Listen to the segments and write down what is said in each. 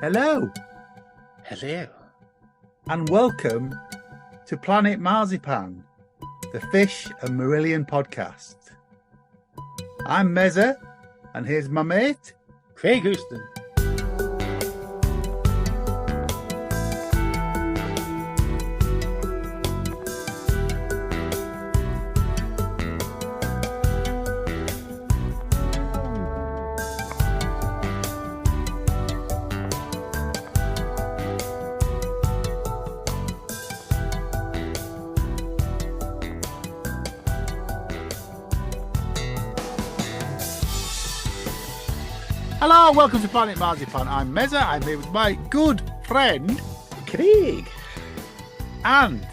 Hello, Hello. and welcome to Planet Marzipan, the Fish and Marillion podcast. I'm Mezza, and here's my mate, Craig Houston. Hello, welcome to Planet Marzipan. I'm Mezza. I'm here with my good friend Craig. and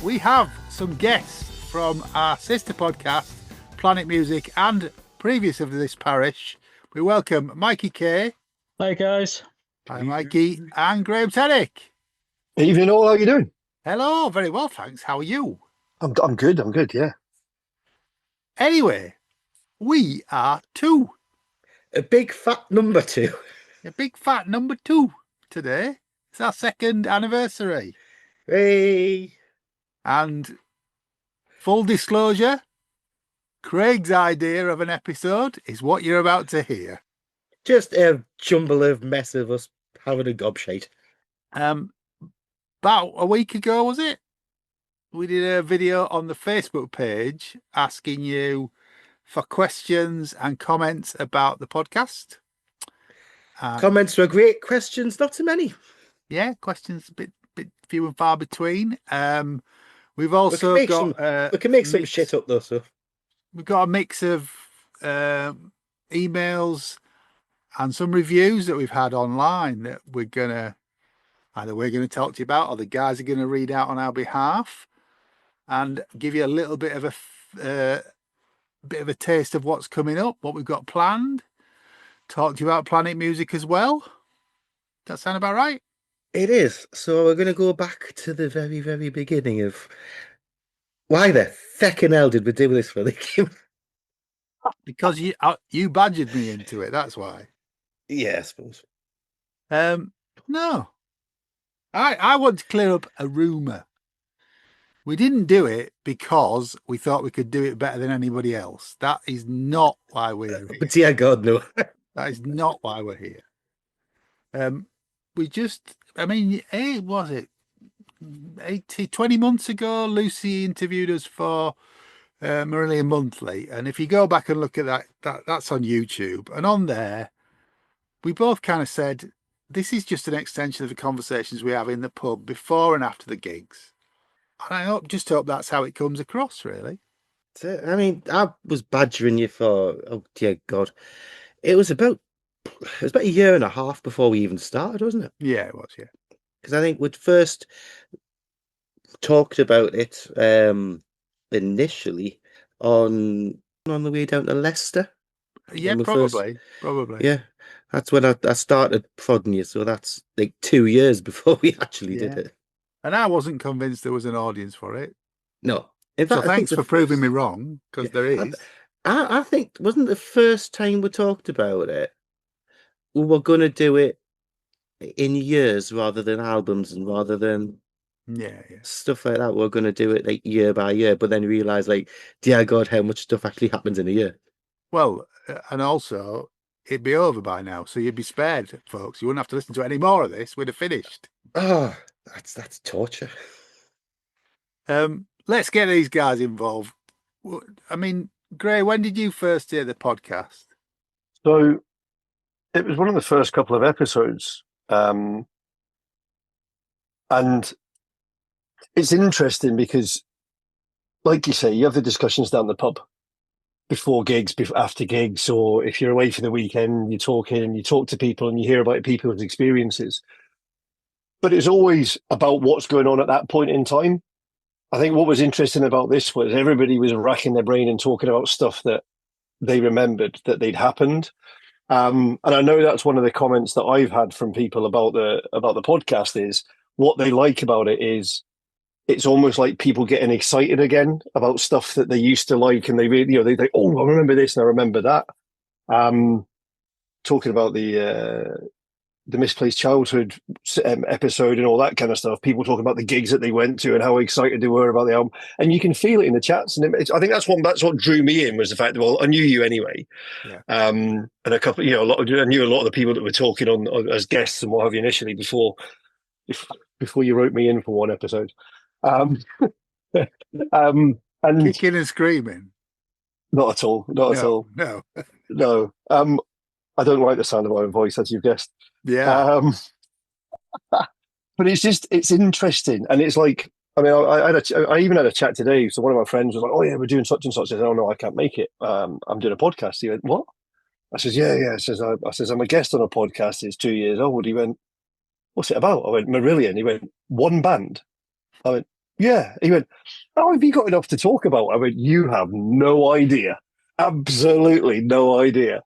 we have some guests from our sister podcast, Planet Music, and previous of this parish. We welcome Mikey K. Hi guys. Hi, Mikey, and Grae Mikey. Evening all, how are you doing? Hello, very well, thanks. How are you? I'm good, yeah. Anyway, we are two. A big fat number two. A big fat number 2 today. It's our second anniversary. Hey. And full disclosure, Craig's idea of an episode is what you're about to hear. Just a jumble of mess of us having a gobshite. About a week ago, was it? We did a video on the Facebook page asking you for questions and comments about the podcast. Comments were great, questions not so many. Yeah, questions a bit few and far between. We've also we can make some mix- shit up though, so We've got a mix of emails and some reviews that we've had online that we're gonna talk to you about, or the guys are gonna read out on our behalf, and give you a little bit of a taste of what's coming up, what we've got planned. Talk to you about Planet Music as well. That sound about right? it is. So we're going to go back to the very, very beginning of why the feckin' hell did we do this for the game? Because you badgered me into it. That's why. Yeah, I suppose. No, I want to clear up a rumor. We didn't do it because we thought we could do it better than anybody else. That is not why we're here. But dear God, no. That is not why we're here. Was it 20 months ago? Lucy interviewed us for Marillion Monthly. And if you go back and look at that's on YouTube. And on there, we both kind of said, this is just an extension of the conversations we have in the pub before and after the gigs. And I just hope that's how it comes across, really. I mean, I was badgering you for, oh dear God. It was about a year and a half before we even started, wasn't it? Yeah, it was, yeah. Because I think we'd first talked about it initially on the way down to Leicester. Yeah, When we probably. Yeah, that's when I started prodding you. So that's like 2 years before we actually did Yeah. it. And I wasn't convinced there was an audience for it. No. In So fact, I think thanks for proving me wrong, because there is. I think, wasn't the first time we talked about it, we were going to do it in years rather than albums and rather than Yeah. stuff like that. We're going to do it like year by year, but then realize, like, dear God, how much stuff actually happens in a year. Well, and also, it'd be over by now, so you'd be spared, folks. You wouldn't have to listen to any more of this. We'd have finished. Oh, that's torture. Let's get these guys involved. I mean, Grae, when did you first hear the podcast? So it was one of the first couple of episodes. And it's interesting because, like you say, you have the discussions down the pub before gigs, after gigs, or if you're away for the weekend, you talk to people and you hear about people's experiences. But it's always about what's going on at that point in time. I think what was interesting about this was everybody was racking their brain and talking about stuff that they remembered that they'd happened. And I know that's one of the comments that I've had from people about the podcast is what they like about it is it's almost like people getting excited again about stuff that they used to like, and they really, they think, oh, I remember this and I remember that. Talking about the the Misplaced Childhood episode and all that kind of stuff. People talking about the gigs that they went to and how excited they were about the album, and you can feel it in the chats. And I think that's what drew me in, was the fact that, well, I knew you anyway. Yeah. And a couple, I knew a lot of the people that were talking on as guests and what have you initially before you wrote me in for one episode. And Kicking and screaming. not at all. Not at all. No. No. I don't like the sound of my own voice, as you've guessed. Yeah. But it's interesting, and it's like, I mean, I even had a chat today. So one of my friends was like, "Oh yeah, we're doing such and such." I said, "Oh no, I can't make it. I'm doing a podcast." He went, "What?" I says, "Yeah." I says, "I'm a guest on a podcast. It's 2 years old." He went, "What's it about?" I went, "Marillion." He went, "One band?" I went, "Yeah." He went, "Oh, have you got enough to talk about?" I went, "You have no idea. Absolutely no idea."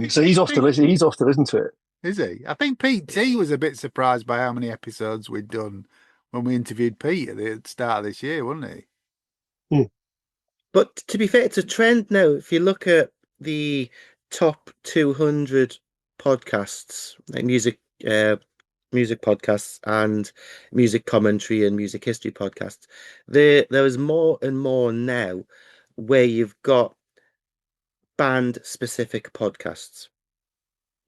So he's off to listen. He's off to listen to it. Is he? I think Pete T was a bit surprised by how many episodes we'd done when we interviewed Pete at the start of this year, wasn't he? But to be fair, it's a trend now. If you look at the top 200 podcasts, like music podcasts and music commentary and music history podcasts, there is more and more now where you've got band specific podcasts.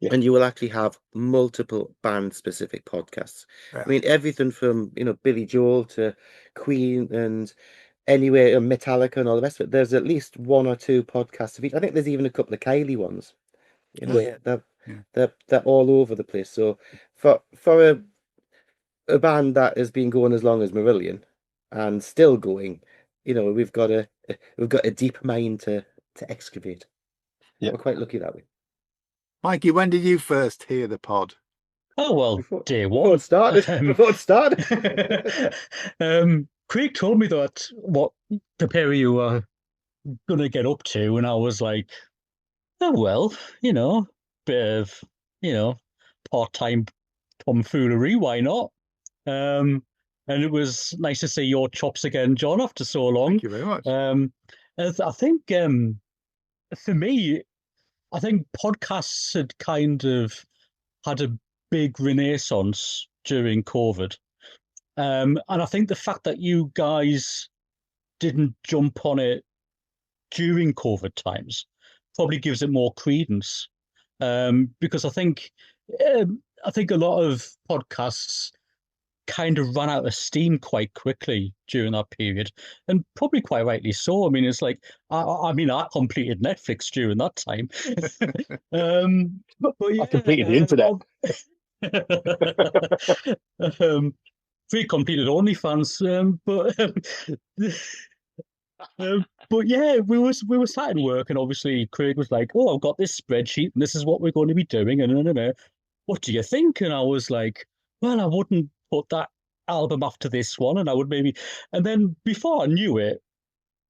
Yeah. And you will actually have multiple band specific podcasts. Yeah. I mean, everything from, Billy Joel to Queen and anywhere, Metallica and all the rest of it. There's at least one or two podcasts of each. I think there's even a couple of Kylie ones. They're all over the place. So for a band that has been going as long as Marillion and still going, we've got a deep mine to excavate. Yeah. We're quite lucky that way. Mikey, when did you first hear the pod? Oh, well, day one. Before it started. Craig told me that what the pair of you are going to get up to, and I was like, oh, well, bit of, part-time tomfoolery, why not? And it was nice to see your chops again, John, after so long. Thank you very much. I think, for me, I think podcasts had kind of had a big renaissance during COVID. And I think the fact that you guys didn't jump on it during COVID times probably gives it more credence. Because I think a lot of podcasts kind of ran out of steam quite quickly during that period, and probably quite rightly so. I mean, it's like I completed Netflix during that time. But yeah, I completed the internet. We completed OnlyFans, but yeah, we were sat in work, and obviously Craig was like, "Oh, I've got this spreadsheet, and this is what we're going to be doing." And what do you think? And I was like, "Well, I wouldn't put that album after this one, and I would maybe." And then before I knew it,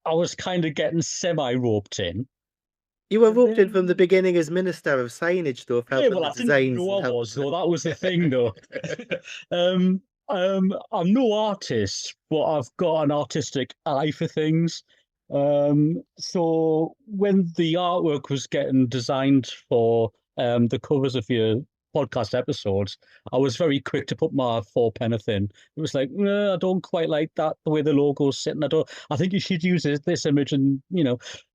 I was kind of getting semi-roped in. You were roped in from the beginning as Minister of Signage, though. Yeah, well, I didn't know I was, though. That was the thing, though. I'm no artist, but I've got an artistic eye for things. So when the artwork was getting designed for the covers of your podcast episodes, I was very quick to put my four-penny in. It was like, I don't quite like that, the way the logo's sitting. I think you should use this image, and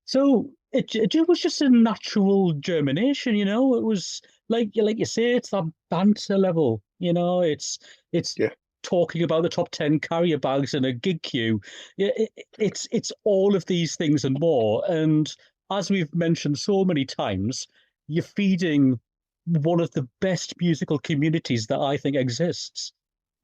so it was just a natural germination. It was like you say, it's that banter level. It's talking about the top 10 carrier bags in a gig queue. It's all of these things and more. And as we've mentioned so many times, you're feeding one of the best musical communities that I think exists.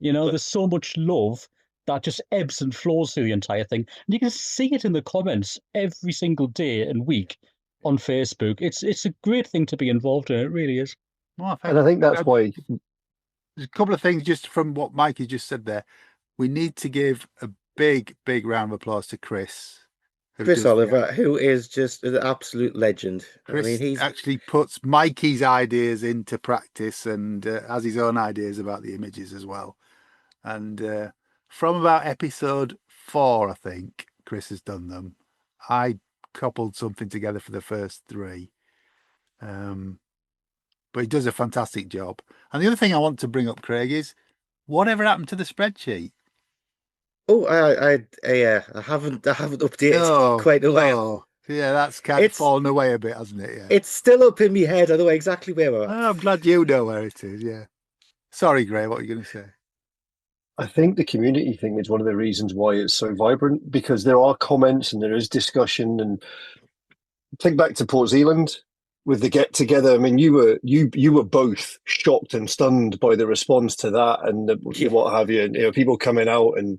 There's so much love that just ebbs and flows through the entire thing. And you can see it in the comments every single day and week on Facebook. It's a great thing to be involved in. It really is. Well, and I think that's why. There's a couple of things just from what Mikey just said there. We need to give a big, big round of applause to Chris. Chris Oliver, who is just an absolute legend. Chris, I mean, he actually puts Mikey's ideas into practice and has his own ideas about the images as well. And from about episode 4, I think, Chris has done them. I coupled something together for the first 3. but he does a fantastic job. And the other thing I want to bring up, Craig, is whatever happened to the spreadsheet? Oh, I haven't updated Oh, quite a while. oh, yeah, that's kind of It's fallen away a bit, hasn't it? Yeah. it's still up in my head. I know exactly where we're at. Oh, I'm glad you know where it is. Yeah. Sorry, Gray, what are you going to say? I think the community thing is one of the reasons why it's so vibrant, because there are comments and there is discussion. And think back to Port Zealand with the get together. I mean, you were both shocked and stunned by the response to that, and what have you. And, people coming out and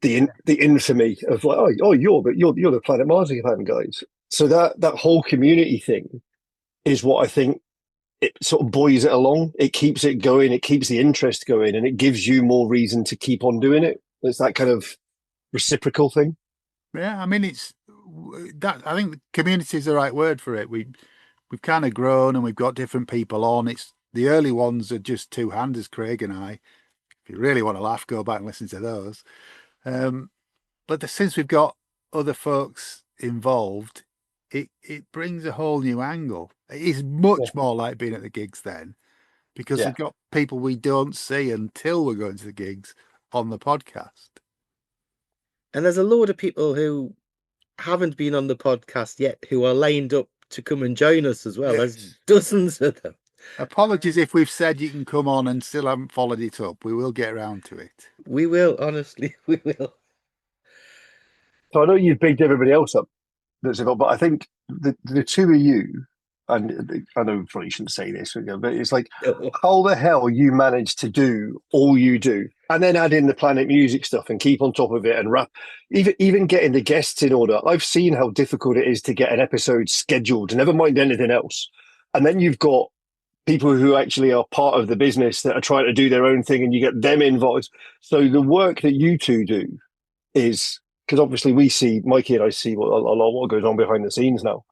the infamy of like, you're the Planet Marzipan guys. So that whole community thing is what I think it sort of buoys it along. It keeps it going. It keeps the interest going, and it gives you more reason to keep on doing it. It's that kind of reciprocal thing. Yeah, I mean, it's that. I think the community is the right word for it. We've kind of grown, and we've got different people on. It's the early ones are just two handers, Craig and I. If you really want to laugh, go back and listen to those. But since we've got other folks involved, it brings a whole new angle. It is much more like being at the gigs then, because we've got people we don't see until we're going to the gigs on the podcast. And there's a load of people who haven't been on the podcast yet who are lined up to come and join us as well. Yes. There's dozens of them. Apologies if we've said you can come on and still haven't followed it up. We will get around to it. We will, honestly, we will. So I know you've bigged everybody else up, but I think the two of you, and I know probably shouldn't say this, but it's like, how the hell you manage to do all you do, and then add in the Planet Music stuff and keep on top of it and rap, even getting the guests in order. I've seen how difficult it is to get an episode scheduled, never mind anything else. And then you've got people who actually are part of the business that are trying to do their own thing, and you get them involved. So the work that you two do is, because obviously we see, Mikey and I see a lot what goes on behind the scenes now.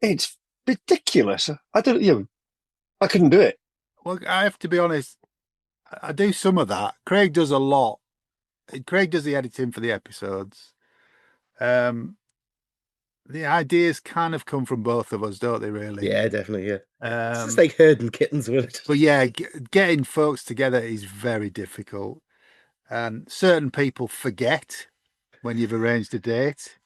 It's ridiculous. I couldn't do it. Well, I have to be honest, I do some of that. Craig does a lot. Craig does the editing for the episodes. The ideas kind of come from both of us, don't they, really? Yeah, definitely, yeah. It's just like herding kittens with it. But yeah, getting folks together is very difficult. And certain people forget when you've arranged a date.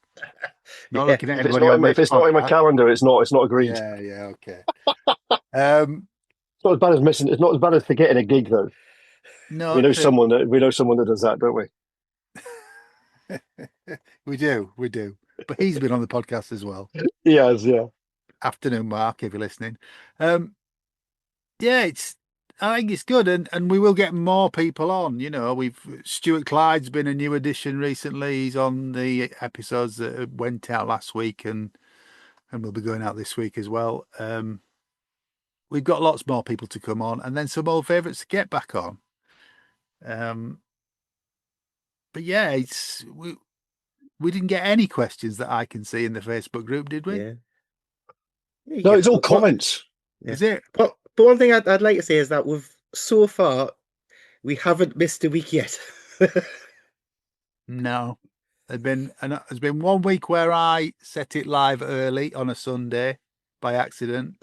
Not looking at anybody on if it's not in my calendar, it's not agreed. Yeah, okay. It's not as bad as missing. It's not as bad as forgetting a gig, though. No, we know someone that does that, don't we? we do. But he's been on the podcast as well. He has, yeah. Afternoon, Mark, if you're listening. Yeah, I think it's good, and we will get more people on. Stuart Clyde's been a new addition recently. He's on the episodes that went out last week and will be going out this week as well. We've got lots more people to come on, and then some old favourites to get back on. But yeah, we didn't get any questions that I can see in the Facebook group, did we? Yeah. No, it's all comments. Yeah. Is it? But one thing I'd like to say is that so far we haven't missed a week yet. No. There's been 1 week where I set it live early on a Sunday by accident.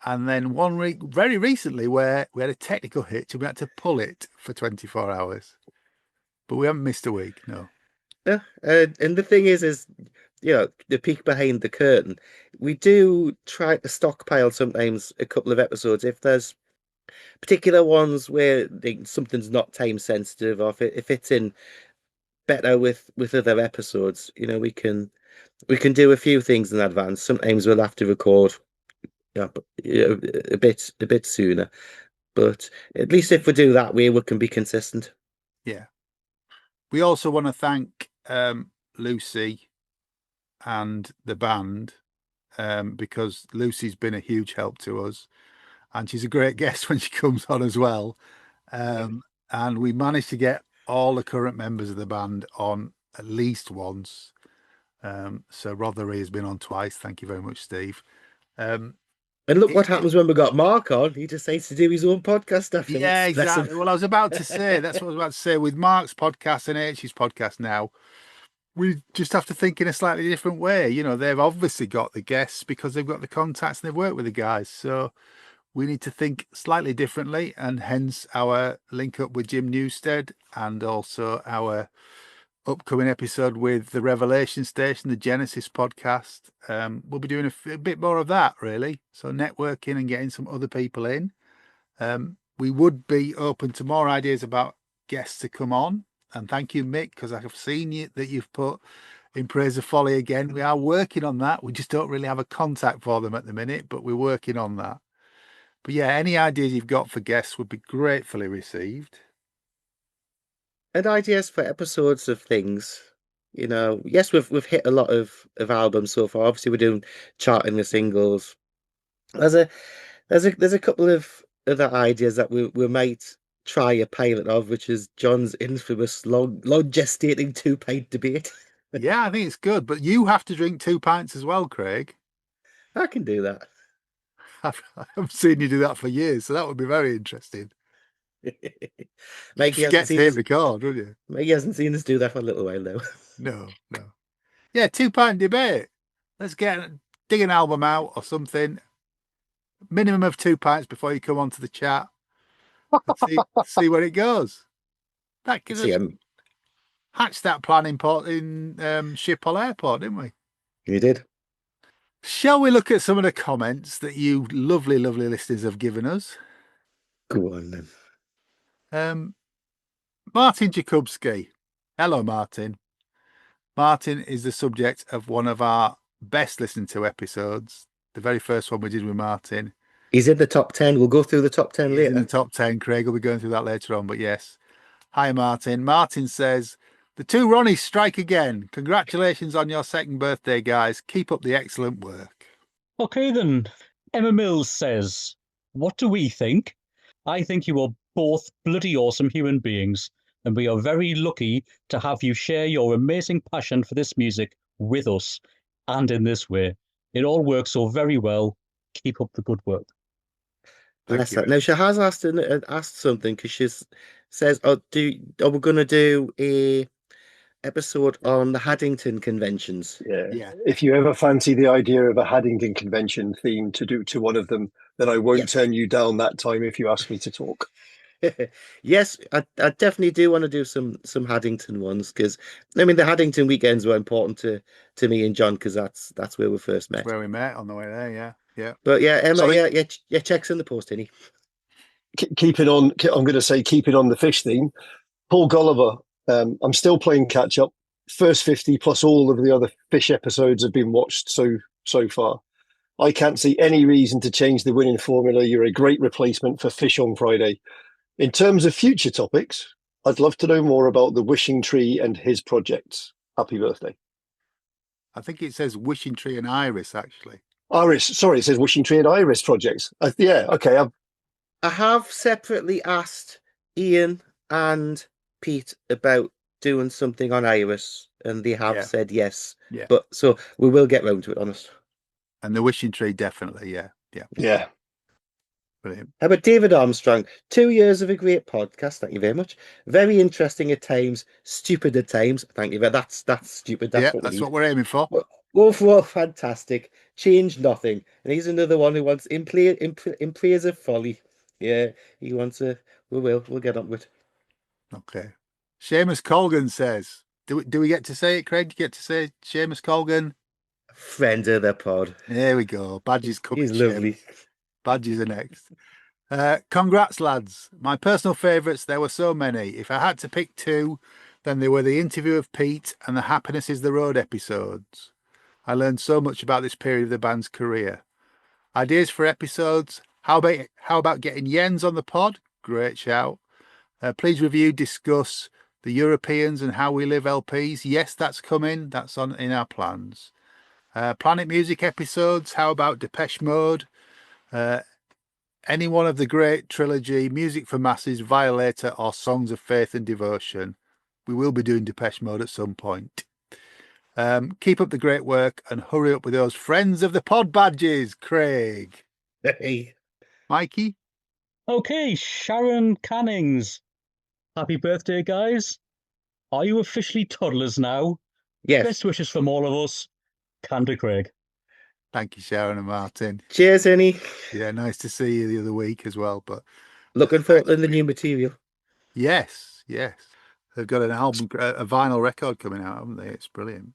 And then 1 week very recently where we had a technical hitch and we had to pull it for 24 hours. But we haven't missed a week, no. Yeah, and the thing is, the peek behind the curtain. We do try to stockpile sometimes a couple of episodes if there's particular ones where something's not time sensitive, or if it fits in better with other episodes. We can do a few things in advance. Sometimes we'll have to record a bit sooner, but at least if we do that, we can be consistent. Yeah. We also want to thank Lucy and the band, because Lucy's been a huge help to us, and she's a great guest when she comes on as well. And we managed to get all the current members of the band on at least once. So Rothery has been on twice. Thank you very much, Steve. And look what happens when we got Mark on. He decides to do his own podcast after. Yeah, exactly. Well, I was about to say, that's what I was about to say. With Mark's podcast and H's podcast now, we just have to think in a slightly different way. They've obviously got the guests because they've got the contacts and they've worked with the guys. So we need to think slightly differently, and hence our link up with Jim Newstead, and also our upcoming episode with the Revelation Station, the Genesis podcast. We'll be doing a bit more of that, really. So networking and getting some other people in. We would be open to more ideas about guests to come on. And thank you, Mick, because I have seen that you've put In Praise of Folly again. We are working on that. We just don't really have a contact for them at the minute, but we're working on that. But yeah, any ideas you've got for guests would be gratefully received. And ideas for episodes of things. Yes, we've hit a lot of albums so far. Obviously, we're doing charting the singles. There's a couple of other ideas that we might try a pilot of, which is John's infamous long gestating 2-pint debate. Yeah, I think it's good, but you have to drink 2 pints as well, Craig. I can do I've seen you do that for years, so that would be very interesting. that. Mikey hasn't seen us record, would you? Mikey hasn't seen us do that for a little while now. No. Yeah, 2-pint debate. Let's dig an album out or something. Minimum of 2 pints before you come onto the chat. See where it goes. That gives us hatched that plan in Schiphol Airport, didn't we? You did. Shall we look at some of the comments that you lovely, lovely listeners have given us? Go on then. Martin Jakubski. Hello, Martin. Martin is the subject of one of our best listened to episodes. The very first one we did with Martin. He's in the top 10. We'll go through the top 10 later. He's in the top 10. Craig will be going through that later on, but yes. Hi, Martin. Martin says, the 2 Ronnies strike again. Congratulations on your 2nd birthday, guys. Keep up the excellent work. Okay, then. Emma Mills says, what do we think? I think you are both bloody awesome human beings, and we are very lucky to have you share your amazing passion for this music with us, and in this way. It all works so very well. Keep up the good work. Bless her. Now, she has asked something, because she says, are we going to do a episode on the Haddington conventions? Yeah. If you ever fancy the idea of a Haddington convention theme to do to one of them, then I won't turn you down that time if you ask me to talk. Yes, I definitely do want to do some Haddington ones, because the Haddington weekends were important to me and John, because that's where we first met. Where we met on the way there, yeah. But yeah, Emma, checks in the post, Tinny. Keep it on. I'm going to say keep it on the fish theme. Paul Gulliver. I'm still playing catch up. First 50 plus all of the other fish episodes have been watched so far. I can't see any reason to change the winning formula. You're a great replacement for Fish on Friday. In terms of future topics, I'd love to know more about the Wishing Tree and his projects. Happy birthday. I think it says Wishing Tree and Iris, actually. Iris, sorry, it says Wishing Tree and Iris projects. Yeah, okay. I have separately asked Ian and Pete about doing something on Iris, and they have said yes. Yeah. But so we will get round to it, honest. And the Wishing Tree, definitely, yeah. Brilliant. How about David Armstrong? 2 years of a great podcast. Thank you very much. Very interesting at times, stupid at times. Thank you. That's stupid. That's what we're aiming for. Overall, fantastic. Change nothing. And he's another one who wants in praise of folly. Yeah, he wants a. We'll get on with it. Okay. Seamus Colgan says, do we get to say it, Craig? Do you get to say Seamus Colgan? Friend of the pod. There we go. Badges coming. He's lovely. Badges are next. Congrats, lads. My personal favourites, there were so many. If I had to pick 2, then they were the interview of Pete and the Happiness is the Road episodes. I learned so much about this period of the band's career. Ideas for episodes? How about getting Jens on the pod? Great shout. Please discuss the Europeans and How We Live LPs. Yes, that's coming. That's in our plans. Planet Music episodes. How about Depeche Mode? Any one of the great trilogy, Music for Masses, Violator, or Songs of Faith and Devotion. We will be doing Depeche Mode at some point. Keep up the great work and hurry up with those friends of the pod badges, Craig. Hey. Mikey? Okay, Sharon Cannings. Happy birthday, guys. Are you officially toddlers now? Yes. Best wishes from all of us. Candor Craig. Thank you, Sharon and Martin. Cheers, Ernie. Yeah, nice to see you the other week as well. But Looking forward to the new material. yes, they've got an album, a vinyl record coming out, haven't they? It's brilliant.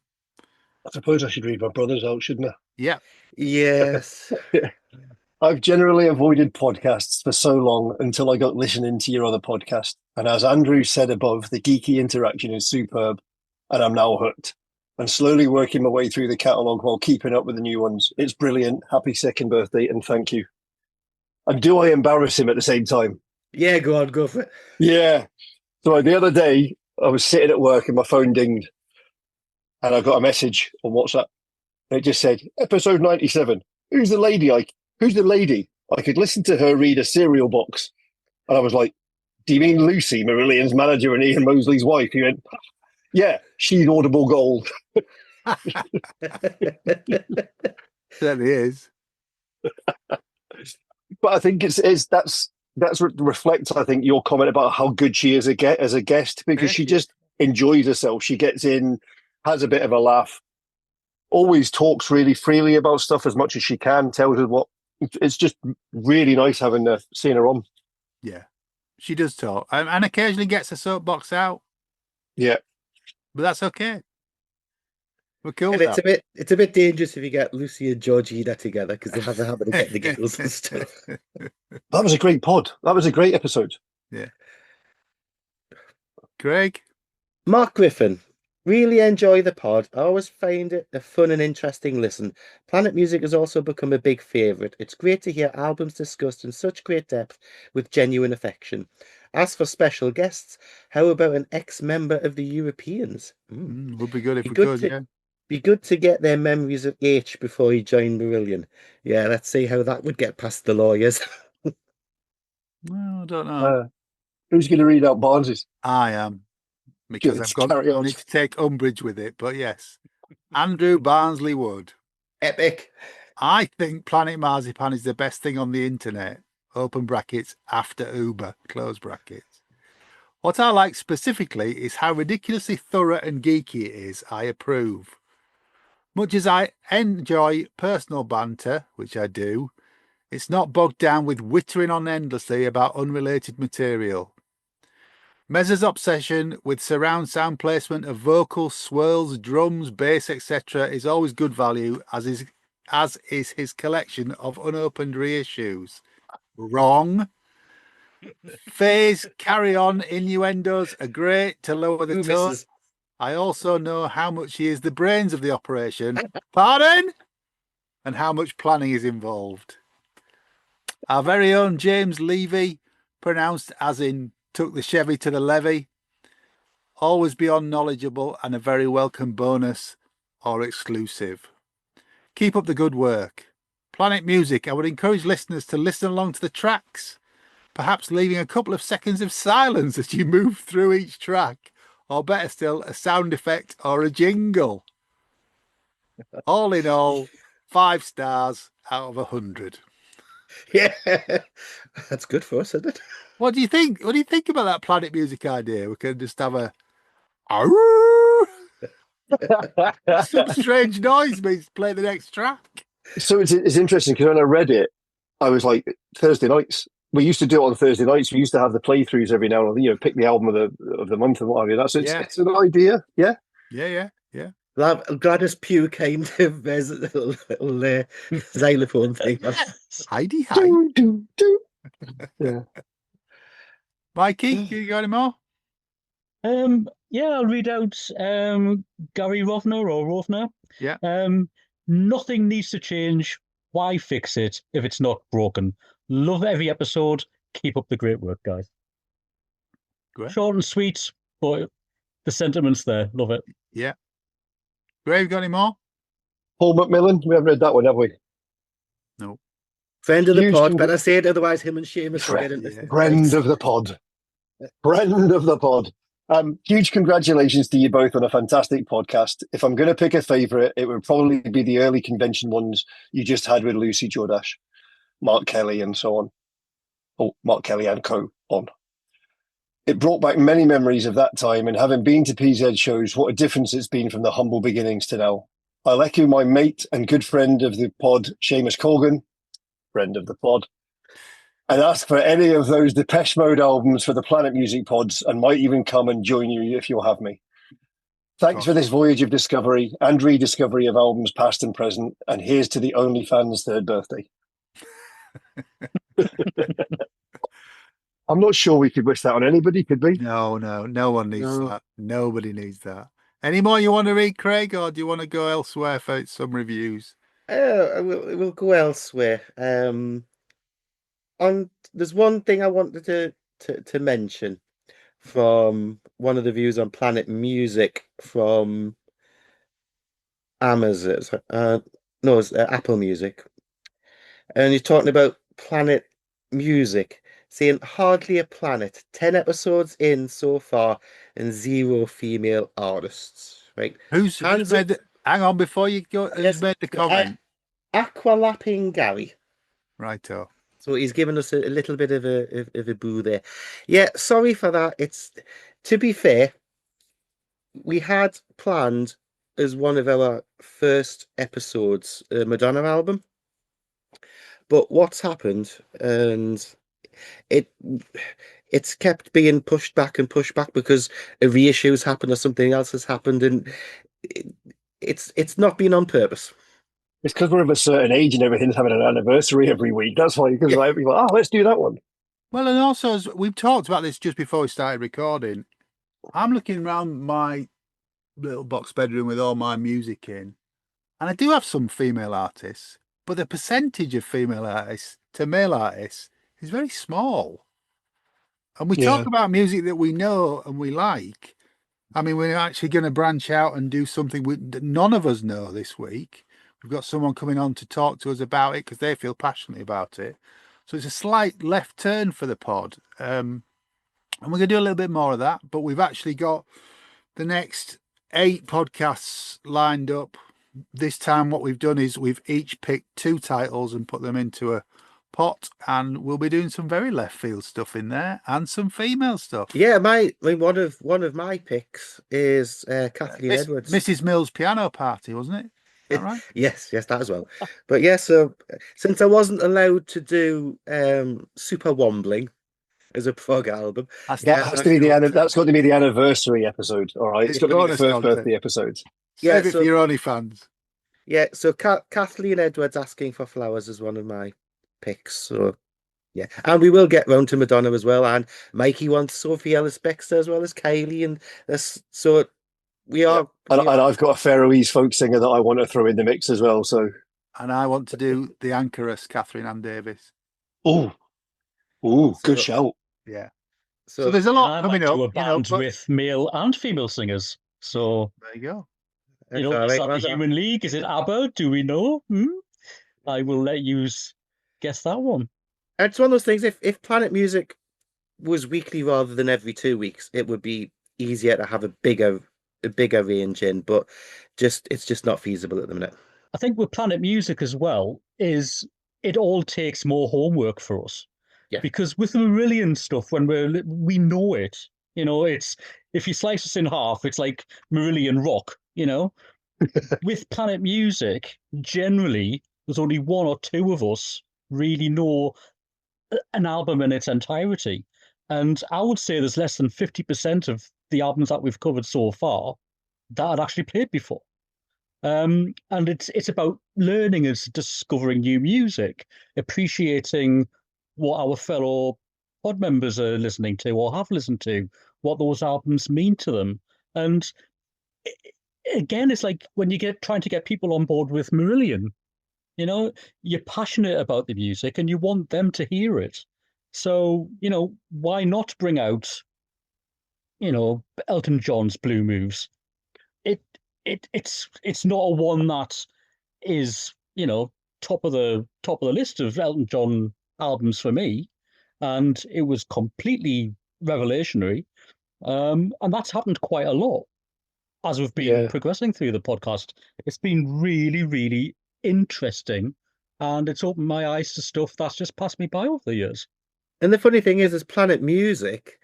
I suppose I should read my brothers out, shouldn't I? Yeah, Yes. I've generally avoided podcasts for so long until I got listening to your other podcast. And as Andrew said above, the geeky interaction is superb, and I'm now hooked. And slowly working my way through the catalogue while keeping up with the new ones. It's brilliant. Happy second birthday, and thank you. And do I embarrass him at the same time? Yeah, go on, go for it. Yeah. So the other day, I was sitting at work and my phone dinged, and I got a message on WhatsApp. It just said, episode 97. Who's the lady? Who's the lady? I could listen to her read a cereal box. And I was like, do you mean Lucy, Marillion's manager and Ian Mosley's wife? He went, yeah, she's audible gold. certainly is. But I think that's what reflects, I think, your comment about how good she is as a guest, because she just enjoys herself. She gets in, has a bit of a laugh, always talks really freely about stuff as much as she can, tells us what. It's just really nice seeing her on. Yeah, she does talk, and occasionally gets a soapbox out. Yeah, but that's okay. We're cool. And it's a bit dangerous if you get Lucy and Georgina together, because they have a habit of getting the giggles and stuff. That was a great pod. That was a great episode. Yeah. Greg? Mark Griffin. Really enjoy the pod. I always find it a fun and interesting listen. Planet Music has also become a big favourite. It's great to hear albums discussed in such great depth with genuine affection. As for special guests, how about an ex-member of the Europeans? Would be good if we could, yeah. Be good to get their memories of H before he joined Marillion. Yeah, let's see how that would get past the lawyers. Well, I don't know. Who's going to read out Barnes's? I am. Because I need to take umbrage with it, but yes. Andrew Barnsley Wood. Epic. I think Planet Marzipan is the best thing on the internet. Open brackets, after Uber, close brackets. What I like specifically is how ridiculously thorough and geeky it is. I approve. Much as I enjoy personal banter, which I do, it's not bogged down with wittering on endlessly about unrelated material. Mezza's obsession with surround sound placement of vocals, swirls, drums, bass, etc. is always good value, as is his collection of unopened reissues. Wrong. Phase, carry on, innuendos are great to lower the tone. I also know how much he is the brains of the operation. Pardon? And how much planning is involved. Our very own James Levy, pronounced as in took the Chevy to the levee, always beyond knowledgeable and a very welcome bonus or exclusive. Keep up the good work. Planet Music, I would encourage listeners to listen along to the tracks, perhaps leaving a couple of seconds of silence as you move through each track, or better still, a sound effect or a jingle. All in all, 5 stars out of 100. Yeah, that's good for us, isn't it? What do you think? What do you think about that Planet Music idea? We can just have a some strange noise means play the next track. So it's interesting because when I read it, I was like, Thursday nights. We used to do it on Thursday nights. We used to have the playthroughs every now and then, pick the album of the month and what have you. It's an idea. Yeah. Yeah. I'm glad it's Pew kind of there's a little xylophone thing. Heidi. Do. Yeah. Mikey, you got any more? Yeah, I'll read out Gary Rovner. Yeah. Nothing needs to change. Why fix it if it's not broken? Love every episode. Keep up the great work, guys. Great. Short and sweet, but the sentiment's there. Love it. Yeah. Grae, got any more? Paul McMillan. We haven't read that one, have we? No. Friend of the pod. Better say it, otherwise him and Seamus will get into Friend of the pod. Friend of the pod. Huge congratulations to you both on a fantastic podcast. If I'm going to pick a favourite, it would probably be the early convention ones you just had with Lucy Jordache, Mark Kelly and so on. Oh, Mark Kelly and co. on. It brought back many memories of that time, and having been to PZ shows, what a difference it's been from the humble beginnings to now. I'll echo my mate and good friend of the pod, Seamus Colgan, friend of the pod, and ask for any of those Depeche Mode albums for the Planet Music pods, and might even come and join you if you'll have me. Thanks for this voyage of discovery and rediscovery of albums past and present, and here's to the OnlyFans' third birthday. I'm not sure we could wish that on anybody, could we? No one needs that. Nobody needs that. Any more you want to read, Craig, or do you want to go elsewhere for some reviews? We'll go elsewhere. There's one thing I wanted to mention from one of the views on Planet Music from Amazon. No, it's Apple Music, and he's talking about Planet Music, saying hardly a planet, 10 episodes in so far, and 0 female artists. Right? Who's made the, hang on before you go? Who's made the comment? Aqualapping Gary. Righto. So he's given us a little bit of a boo there. Yeah, sorry for that. It's, to be fair, we had planned as one of our first episodes a Madonna album, but what's happened, and it's kept being pushed back because a reissue's happened or something else has happened, and it's not been on purpose. It's because we're of a certain age and everything's having an anniversary every week. That's why, because like, people are like, let's do that one. Well, and also, as we've talked about this just before we started recording, I'm looking around my little box bedroom with all my music in, and I do have some female artists, but the percentage of female artists to male artists is very small. And we talk about music that we know and we like. I mean, we're actually going to branch out and do something that none of us know this week. We've got someone coming on to talk to us about it because they feel passionately about it. So it's a slight left turn for the pod. And we're going to do a little bit more of that. But we've actually got the next 8 podcasts lined up. This time what we've done is we've each picked 2 titles and put them into a pot, and we'll be doing some very left field stuff in there and some female stuff. Yeah, one of my picks is Kathleen Edwards. Mrs. Mills' Piano Party, wasn't it? Is that right? Yes, that as well. But yeah, so since I wasn't allowed to do Super Wombling as a prog album, that's got to be the anniversary episode. All right, it's got to be the first birthday episode. Save it for your only fans. Yeah, so Kathleen Edwards Asking for Flowers is one of my picks. So yeah, and we will get round to Madonna as well. And Mikey wants Sophie Ellis-Bextor as well as Kylie, and so we are. And I've got a Faroese folk singer that I want to throw in the mix as well. So, and I want to do the anchoress Catherine Ann Davis. Oh, good shout. Yeah. So there's a lot coming up. A band with male and female singers. So there you go. Is that the Human League? Is it ABBA? Do we know? I will let you guess that one. It's one of those things. If Planet Music was weekly rather than every 2 weeks, it would be easier to have a bigger range in. But it's just not feasible at the minute. I think with Planet Music as well is it all takes more homework for us. Yeah. Because with the Marillion stuff, when we know it, it's if you slice us in half, it's like Marillion rock. With Planet Music, generally, there's only 1 or 2 of us really know an album in its entirety. And I would say there's less than 50% of the albums that we've covered so far that I'd actually played before. And it's about learning and discovering new music, appreciating what our fellow pod members are listening to or have listened to, what those albums mean to them. And again, it's like when you trying to get people on board with Marillion, you're passionate about the music and you want them to hear it. So, why not bring out, Elton John's Blue Moves? It's not a one that is, top of the list of Elton John albums for me. And it was completely revelationary. And that's happened quite a lot. As we've been progressing through the podcast, it's been really, really interesting, and it's opened my eyes to stuff that's just passed me by over the years. And the funny thing is Planet Music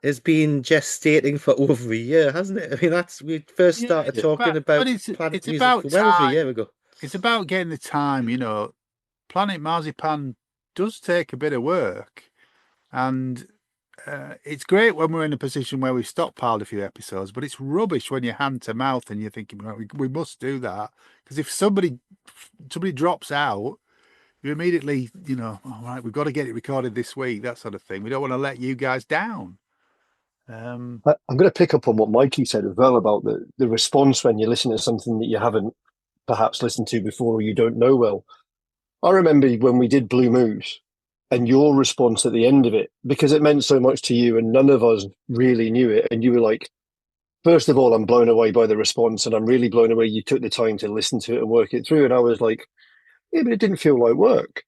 has been gestating for over a year, hasn't it? I mean, we first started talking about Planet it's Music about well over a time. year ago. It's about getting the time, you know. Planet Marzipan does take a bit of work, and it's great when we're in a position where we've stockpiled a few episodes, but it's rubbish when you're hand to mouth and you're thinking, right, we must do that, because if somebody drops out, you immediately, you know, all right, we've got to get it recorded this week, that sort of thing. We don't want to let you guys down. I'm going to pick up on what Mikey said as well about the response when you listen to something that you haven't perhaps listened to before or you don't know well. I remember when we did Blue Moves and your response at the end of it, because it meant so much to you and none of us really knew it. And you were like, first of all, I'm blown away by the response and I'm really blown away you took the time to listen to it and work it through. And I was like, yeah, but it didn't feel like work.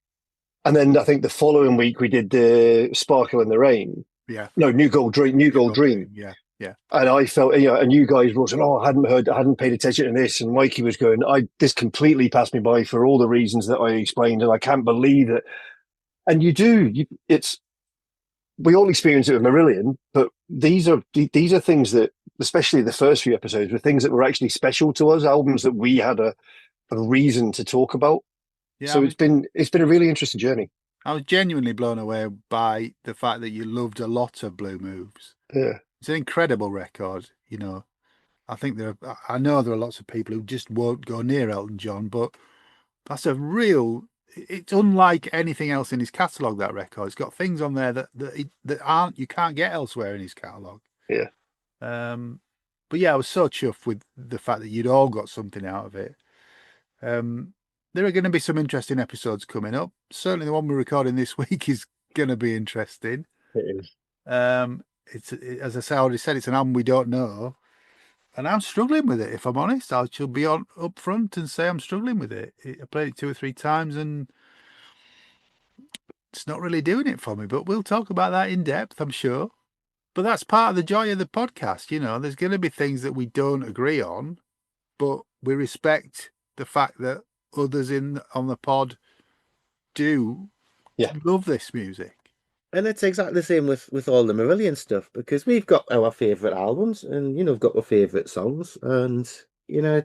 And then I think the following week we did the Sparkle in the Rain. Yeah. No, New Gold Dream. Yeah. And I felt, you know, and you guys were saying, "Oh, I hadn't paid attention to this." And Mikey was going, this completely passed me by for all the reasons that I explained, and I can't believe it." And we all experience it with Marillion, but these are things that, especially the first few episodes, were things that were actually special to us, albums that we had a reason to talk about. Yeah, so it's been a really interesting journey. I was genuinely blown away by the fact that you loved a lot of Blue Moves. Yeah. It's an incredible record, you know. I know there are lots of people who just won't go near Elton John, but that's it's unlike anything else in his catalogue, that record. It's got things on there that you can't get elsewhere in his catalogue. Yeah. But yeah, I was so chuffed with the fact that you'd all got something out of it. There are going to be some interesting episodes coming up. Certainly the one we're recording this week is going to be interesting. It is. As I already said, it's an album we don't know, and I'm struggling with it. If I'm honest, I should be up front and say I'm struggling with it. I played it 2 or 3 times, and it's not really doing it for me. But we'll talk about that in depth, I'm sure. But that's part of the joy of the podcast. You know, there's going to be things that we don't agree on, but we respect the fact that others on the pod do love this music. And it's exactly the same with all the Marillion stuff, because we've got our favourite albums and, you know, we've got our favourite songs, and, you know, I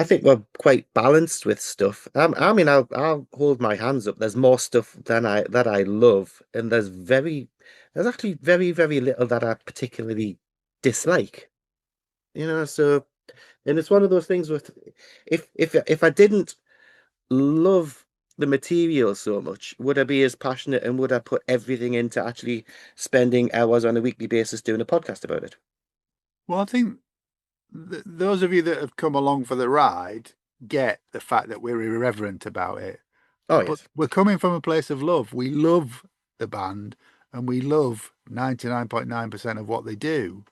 think we're quite balanced with stuff. I mean, I'll hold my hands up. There's more stuff that I love, and there's actually very, very little that I particularly dislike, you know, so, and it's one of those things with, if I didn't love the material so much, would I be as passionate and would I put everything into actually spending hours on a weekly basis doing a podcast about it? Well, I think those of you that have come along for the ride get the fact that we're irreverent about it. Oh, yes. But we're coming from a place of love. We love the band and we love 99.9% of what they do.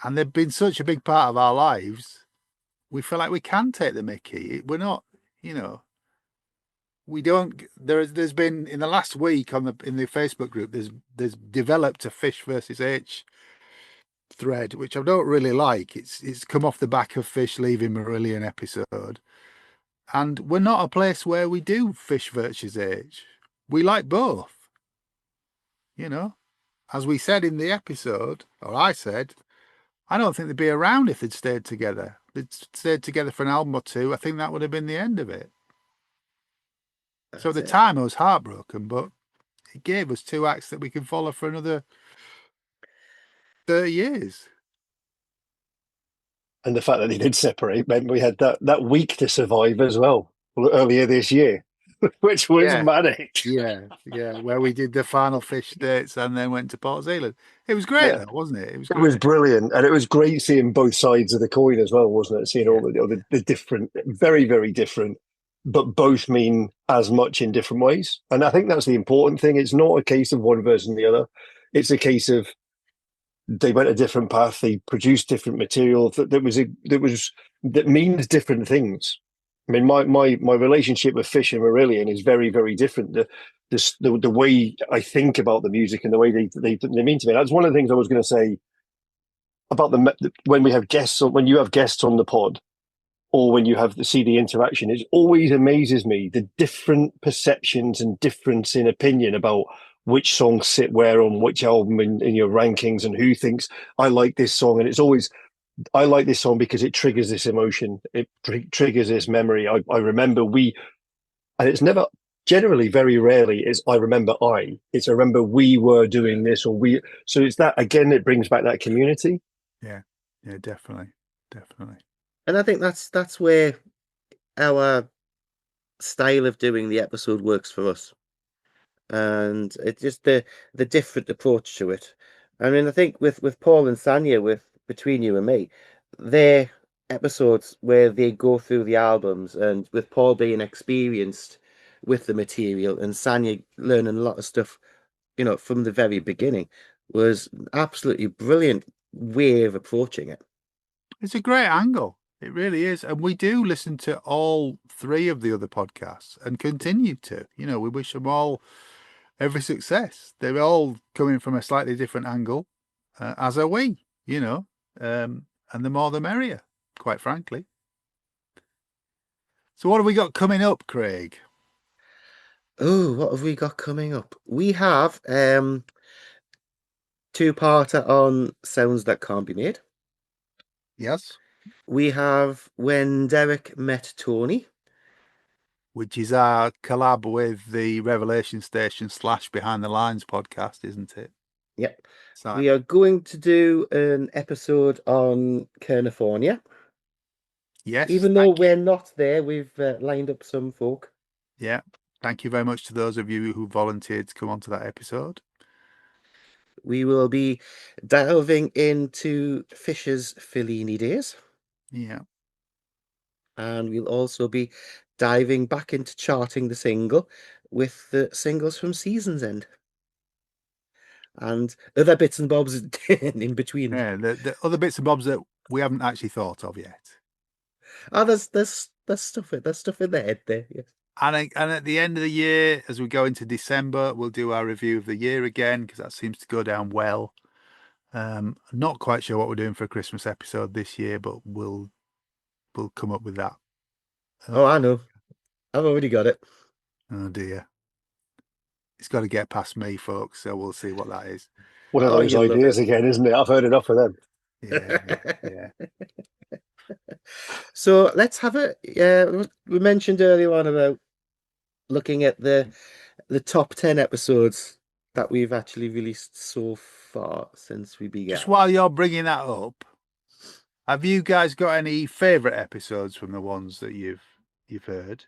And they've been such a big part of our lives. We feel like we can take the mickey. We're not, you know, we don't. There's been in the last week in the Facebook group. There's developed a Fish versus H thread, which I don't really like. It's come off the back of Fish leaving Marillion episode, and we're not a place where we do Fish versus H. We like both. You know, as we said in the episode, or I said, I don't think they'd be around if they'd stayed together. They'd stayed together for an album or two. I think that would have been the end of it. So at the time I was heartbroken, but it gave us 2 acts that we can follow for another 30 years. And the fact that they did separate meant we had that week to survive as well earlier this year, which was manic. Yeah, where we did the final Fish dates and then went to Port Zealand. It was great, though, wasn't it? It was brilliant, and it was great seeing both sides of the coin as well, wasn't it? Seeing all the different, very, very different, but both mean as much in different ways. And I think that's the important thing. It's not a case of one versus the other. It's a case of they went a different path. They produced different material that means different things. I mean, my relationship with Fish and Marillion is very, very different. The way I think about the music and the way they mean to me. That's one of the things I was going to say about when we have guests, or when you have guests on the pod, or when you have the CD interaction. It always amazes me the different perceptions and difference in opinion about which songs sit where on which album in your rankings, and who thinks I like this song. And it's always, I like this song because it triggers this emotion. It triggers this memory. I remember and it's never, generally, very rarely is I remember it's I remember we were doing this, or we. So it's that, again, it brings back that community. Yeah, definitely. And I think that's where our style of doing the episode works for us. And it's just the different approach to it. I mean, I think with Paul and Sanya, with Between You and Me, they're episodes where they go through the albums, and with Paul being experienced with the material and Sanya learning a lot of stuff, from the very beginning, was absolutely brilliant way of approaching it. It's a great angle. It really is. And we do listen to all three of the other podcasts and continue to. We wish them all every success. They're all coming from a slightly different angle, as are we, and the more the merrier, quite frankly. So what have we got coming up, Craig? Oh, what have we got coming up? We have two-parter on Sounds That Can't Be Made. Yes. We have When Derek Met Tony, which is our collab with the Revelation Station / Behind the Lines podcast, isn't it? Yep. So, we are going to do an episode on California. Yes. Even though we're not there, we've lined up some folk. Yeah. Thank you very much to those of you who volunteered to come onto that episode. We will be delving into Fisher's Fellini days. Yeah. And we'll also be diving back into charting the single with the singles from Season's End. And other bits and bobs in between. Yeah, the other bits and bobs that we haven't actually thought of yet. Oh, there's stuff in the head there, yes. And at the end of the year, as we go into December, we'll do our review of the year again, because that seems to go down well. Not quite sure what we're doing for a Christmas episode this year, but we'll come up with that. Oh, I know. I've already got it. Oh dear. It's got to get past me, folks, so we'll see what that is. One of those ideas again, isn't it? I've heard enough of them. Yeah. So let's have it. We mentioned earlier on about looking at the top 10 episodes that we've actually released so far since we began. Just while you're bringing that up, have you guys got any favourite episodes from the ones that you've heard?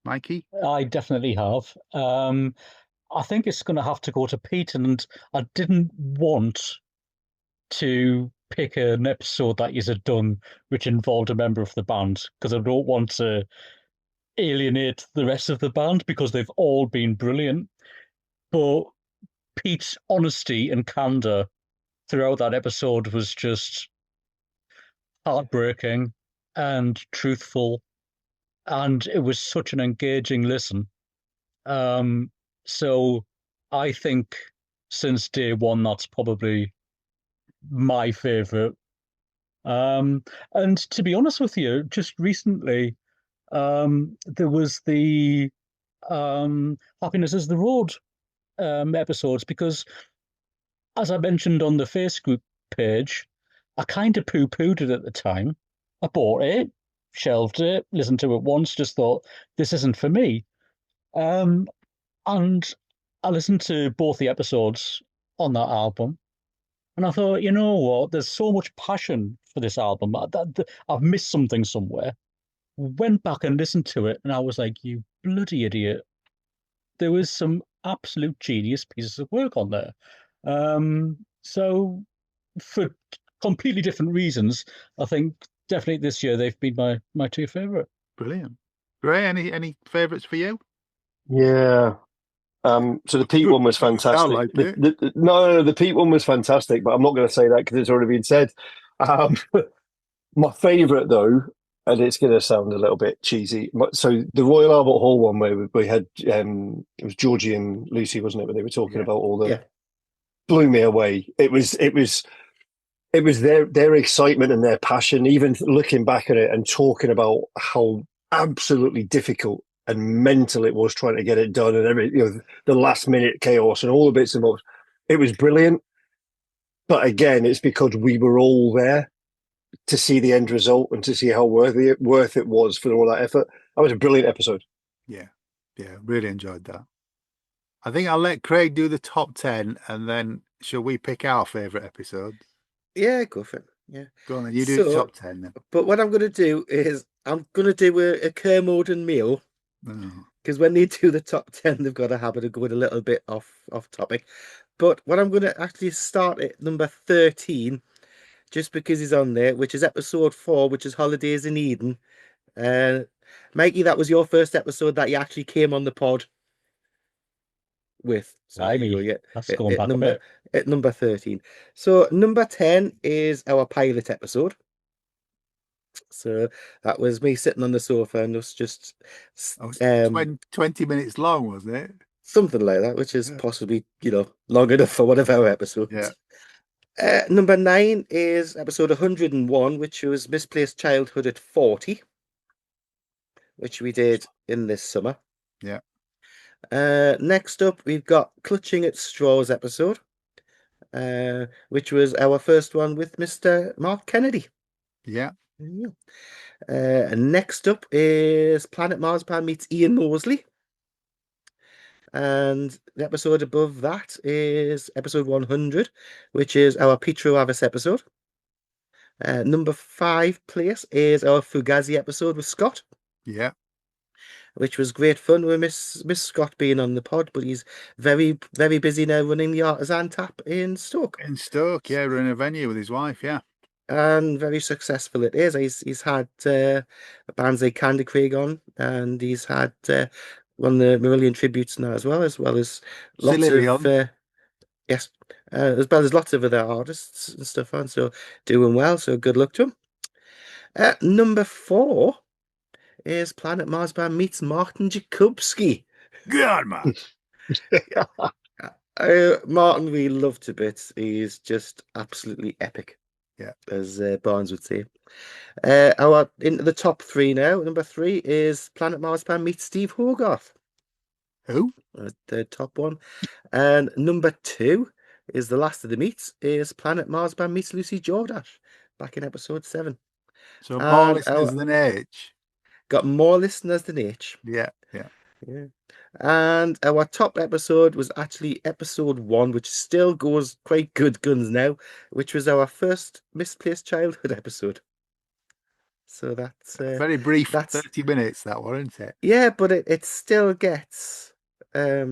Mikey? I definitely have. I think it's going to have to go to Pete, and I didn't want to pick an episode that you had done which involved a member of the band, because I don't want to alienate the rest of the band, because they've all been brilliant. But Pete's honesty and candor throughout that episode was just heartbreaking and truthful, and it was such an engaging listen. So I think since day one, that's probably my favorite. And to be honest with you, just recently, there was the Happiness is the Road episodes, because as I mentioned on the Facebook page, I kind of poo-pooed it at the time. I bought it, shelved it, listened to it once, just thought, this isn't for me. And I listened to both the episodes on that album, and I thought, you know what, there's so much passion for this album. I've missed something somewhere. Went back and listened to it, and I was like, you bloody idiot. There was some absolute genius pieces of work on there. So for completely different reasons, I think definitely this year they've been my two favourite. Brilliant. Grae, any favourites for you? Yeah. So the Pete one was fantastic. Like the Pete one was fantastic, but I'm not going to say that because it's already been said. My favourite, though, and it's going to sound a little bit cheesy. So the Royal Albert Hall one, where we had it was Georgie and Lucy, wasn't it? Where they were talking about all the blew me away. It was their excitement and their passion. Even looking back at it and talking about how absolutely difficult and mental it was trying to get it done, and the last minute chaos and all the bits and bobs. It was brilliant. But again, it's because we were all there to see the end result and to see how worth it was for all that effort. That was a brilliant episode. Yeah, really enjoyed that. I think I'll let Craig do the top 10, and then shall we pick our favourite episodes? Yeah, go for it. Yeah. Go on then, you do the top 10 then. But what I'm going to do is I'm going to do a Kermode meal, Oh. because when they do the top 10, they've got a habit of going a little bit off topic. But what I'm going to actually start at number 13, just because he's on there, which is episode 4, which is Holidays in Eden. Mikey, that was your first episode that you actually came on the pod with. So that's going back a bit. At number 13. So number 10 is our pilot episode. So that was me sitting on the sofa and us just 20 minutes long, wasn't it? Something like that, which is possibly, long enough for one of our episodes. Yeah. Number 9 is episode 101, which was Misplaced Childhood at 40, which we did in this summer. Yeah. Next up, we've got Clutching at Straws episode, which was our first one with Mr. Mark Kennedy. Yeah. Next up is Planet Marzipan meets Ian Mosley. And the episode above that is episode 100, which is our Petro Avis episode. Number 5 place is our Fugazi episode with Scott. Yeah. Which was great fun with Miss Scott being on the pod, but he's very, very busy now running the Artisan Tap in Stoke. In Stoke, yeah, running a venue with his wife, yeah. And very successful it is. He's had bands like Candy Craig on, and he's had one of the Marillion tributes now as well as lots of yes, as well as lots of other artists and stuff on. So doing well. So good luck to him. Number 4 is Planet Marzipan meets Martin Jakubski. God, man. Martin, we love to bits. He's just absolutely epic. Yeah, as Barnes would say. Our into the top 3 now. Number 3 is Planet Marzipan meets Steve Hogarth. Who? The top one. And number 2 is the last of the meets. Is Planet Marzipan meets Lucy Jordash back in episode 7. So more listeners than H. Got more listeners than H. Yeah. And our top episode was actually episode 1, which still goes quite good guns now, which was our first Misplaced Childhood episode. So that's very brief. 30 minutes, that one, isn't it? Yeah, but it still gets a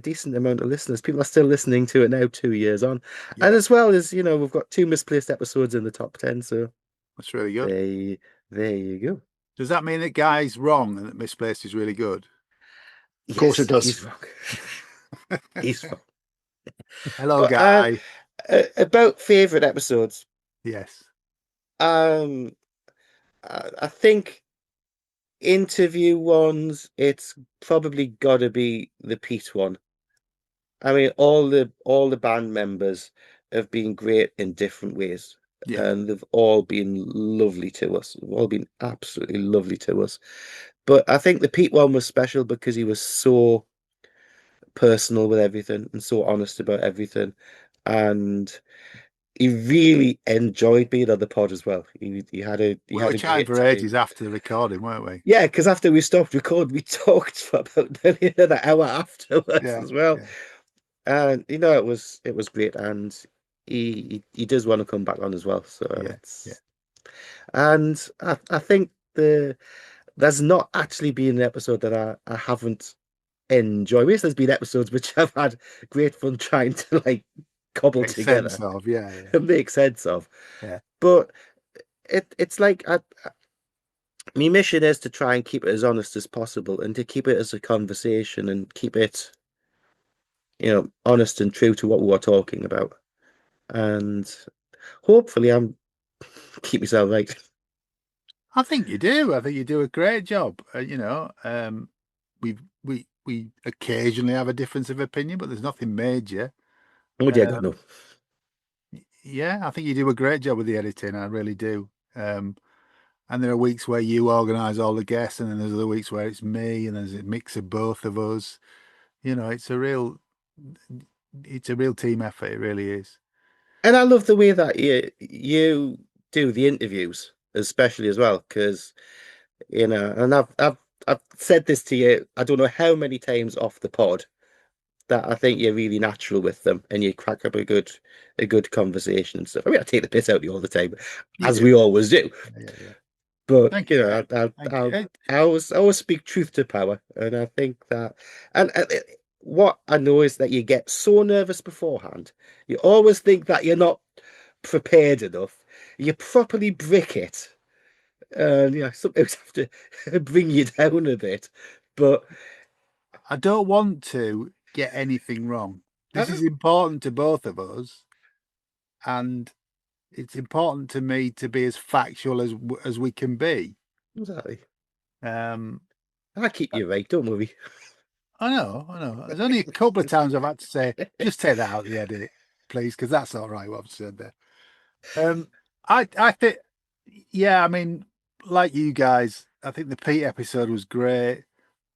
decent amount of listeners. People are still listening to it now 2 years on. Yeah. And as well as, we've got 2 misplaced episodes in the top 10. So that's really good. There you go. Does that mean that Guy's wrong and that Misplaced is really good? Of course it does. He's wrong. He's wrong. Hello, Guy. About favourite episodes. Yes. I think interview ones, it's probably got to be the Pete one. I mean, all the band members have been great in different ways. Yeah. And they've all been lovely to us. They've all been absolutely lovely to us. But I think the Pete one was special because he was so personal with everything and so honest about everything. And he really enjoyed being on the pod as well. We were chatting for ages after the recording, weren't we? Yeah, because after we stopped recording, we talked for about another hour afterwards as well. Yeah. And it was great, and he does want to come back on as well. So and I think there's not actually been an episode that I haven't enjoyed. There's been episodes which I've had great fun trying to cobble together. Sense of, yeah. Make sense of. Yeah. But it's like my mission is to try and keep it as honest as possible and to keep it as a conversation and keep it, honest and true to what we were talking about. And hopefully keep myself right. I think you do. I think you do a great job. We occasionally have a difference of opinion, but there's nothing major. Oh, yeah, no. Yeah, I think you do a great job with the editing. I really do. And And there are weeks where you organise all the guests, and then there's other weeks where it's me, and there's a mix of both of us. You know, it's a real team effort. It really is. And I love the way that you do the interviews, especially as well, because and I've said this to you, I don't know how many times off the pod, that I think you're really natural with them and you crack up a good conversation and stuff. I mean, I take the piss out of you all the time, as we always do. Yeah. But Thank you. I always speak truth to power, and I think that, and what I know is that you get so nervous beforehand. You always think that you're not prepared enough. You properly brick it, and sometimes have to bring you down a bit. But I don't want to get anything wrong. This is important to both of us, and it's important to me to be as factual as we can be. Exactly. I keep you right, don't worry. I know. There's only a couple of times I've had to say, just take that out of the edit, please, because that's not right what I've said there. I think, yeah, I mean, like you guys, I think the Pete episode was great.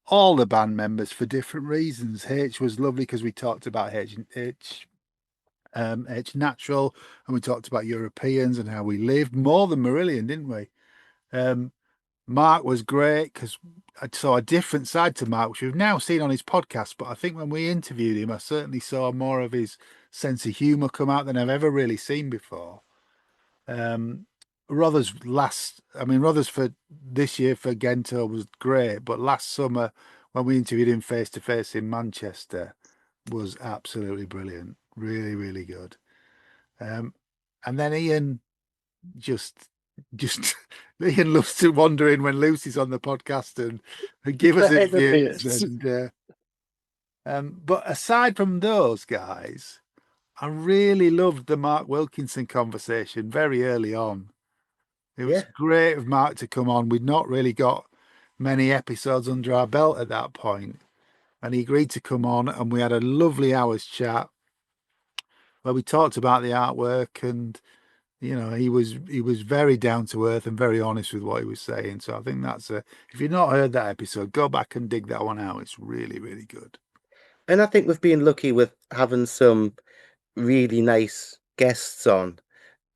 All the band members for different reasons. H was lovely because we talked about H natural, and we talked about Europeans and how we lived more than Marillion, didn't we? Mark was great because I saw a different side to Mark, which we've now seen on his podcast. But I think when we interviewed him, I certainly saw more of his sense of humour come out than I've ever really seen before. Rother's for this year for Gento was great, but last summer when we interviewed him face to face in Manchester was absolutely brilliant, really, really good. And then Ian just Ian loves to wander in when Lucy's on the podcast and give us his views. But aside from those guys, I really loved the Mark Wilkinson conversation very early on. It was great of Mark to come on. We'd not really got many episodes under our belt at that point, and he agreed to come on, and we had a lovely hour's chat where we talked about the artwork, and he was very down to earth and very honest with what he was saying. So I think that's if you've not heard that episode, go back and dig that one out. It's really, really good. And I think we've been lucky with having some really nice guests on.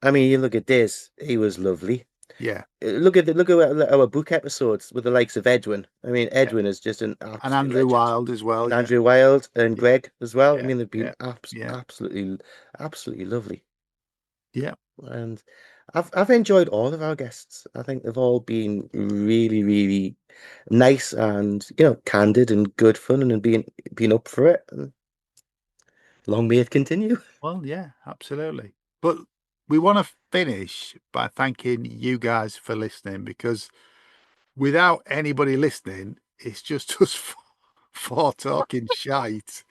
I mean, you look at this; he was lovely. Yeah. Look at our book episodes with the likes of Edwin. I mean, Edwin is just an absolute and Andrew legend. Wilde as well. And Andrew Wilde and Greg as well. Yeah. I mean, they've been absolutely lovely. Yeah. And I've enjoyed all of our guests. I think they've all been really, really nice and candid and good fun and being up for it. And long may it continue. Well, yeah, absolutely. But we want to finish by thanking you guys for listening, because without anybody listening, it's just us four talking shite.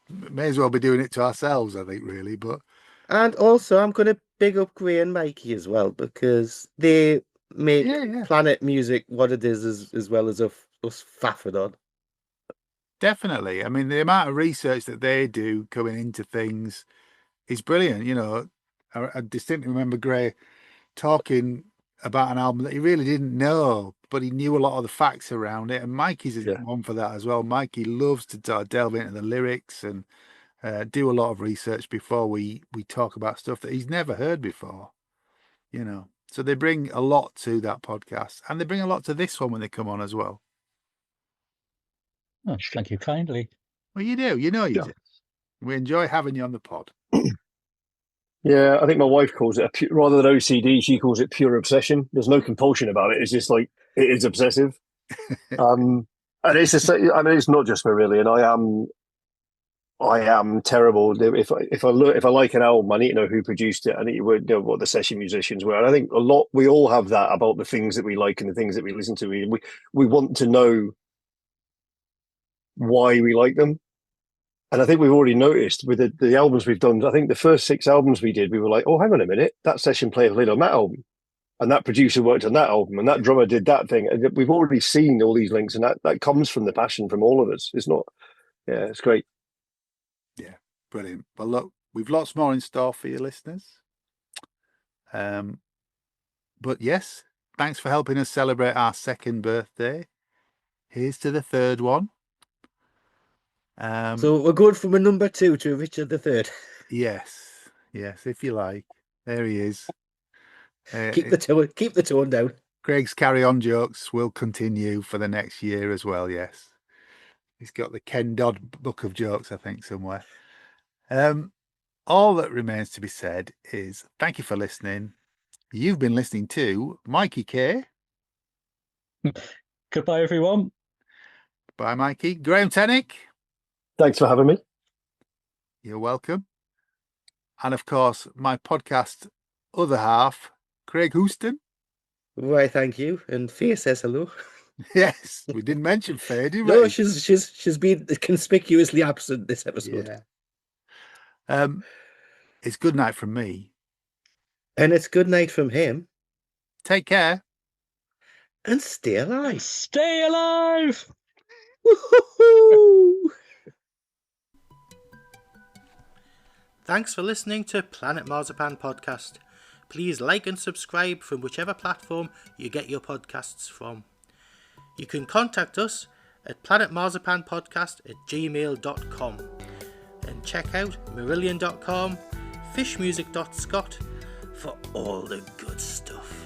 May as well be doing it to ourselves, I think, really. But and also, I'm going to big up Grae and Mikey as well, because they make Planet Music what it is as well as us faffing on. Definitely. I mean, the amount of research that they do coming into things is brilliant. I distinctly remember Grae talking about an album that he really didn't know, but he knew a lot of the facts around it. And Mikey's one for that as well. Mikey loves to delve into the lyrics and do a lot of research before we talk about stuff that he's never heard before. So they bring a lot to that podcast, and they bring a lot to this one when they come on as well. Oh, thank you kindly. Well, you do. You do. We enjoy having you on the pod. Yeah, I think my wife calls it rather than OCD, she calls it pure obsession. There's no compulsion about it. It's just like it is obsessive. And it's it's not just Marillion. I am terrible. If I like an album, I need to know who produced it. I need to know what the session musicians were. And I think we all have that about the things that we like and the things that we listen to. We want to know why we like them. And I think we've already noticed with the albums we've done, I think the first 6 albums we did, we were like, oh, hang on a minute, that session player played on that album. And that producer worked on that album, and that drummer did that thing. And we've already seen all these links, and that comes from the passion from all of us. It's not, it's great. Yeah, brilliant. Well, look, we've lots more in store for you listeners. But yes, thanks for helping us celebrate our second birthday. Here's to the third one. So we're going from a number 2 to a Richard III. Yes, if you like. There he is. Keep the tone down. Craig's carry-on jokes will continue for the next year as well, yes. He's got the Ken Dodd book of jokes, I think, somewhere. All that remains to be said is thank you for listening. You've been listening to Mikey K. Goodbye, everyone. Bye, Mikey. Graham Tennick. Thanks for having me. You're welcome. And of course, my podcast other half, Craig Houston. Why, thank you. And Faye says hello. Yes, we didn't mention Faye, did we? No, she's been conspicuously absent this episode. Yeah. It's good night from me. And it's good night from him. Take care. And stay alive. Stay alive! Woo-hoo-hoo! Thanks for listening to Planet Marzipan Podcast. Please like and subscribe from whichever platform you get your podcasts from. You can contact us at planetmarzipanpodcast@gmail.com and check out marillion.com, fishmusic.scot for all the good stuff.